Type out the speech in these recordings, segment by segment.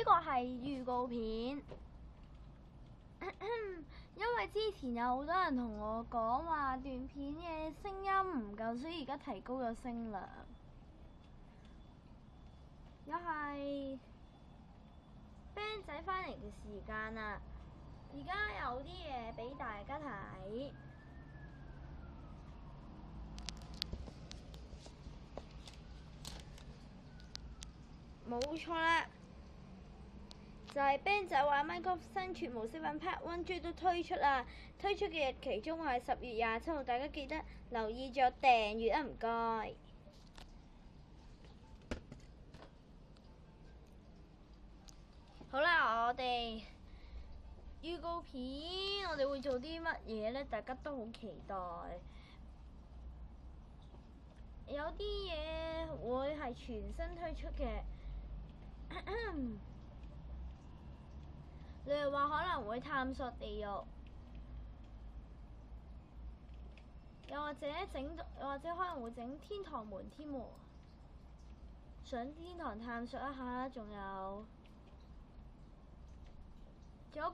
個係預告片。因為之前有好多人同我講話段片嘅聲音唔夠，所以而家提高咗聲量。又係 band 仔返嚟嘅時間啦，而家有啲嘢俾大家睇。冇錯啦，就係 band 仔話 Minecraft 生存模式版 Part 1終於都推出啦！推出嘅日期中係10月27號，大家記得留意咗訂閱啊，唔該。好啦，我哋預告片，我哋會做啲乜嘢呢？大家都好期待。有啲嘢會係全新推出嘅。你哋話可能會探索地獄，又或者可能會整天堂門添喎，上天堂探索一下啦。仲有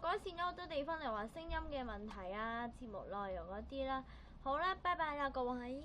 改善咗好多地方，例如話聲音嘅問題啊、節目內容嗰啲啦。好啦，拜拜啦各位。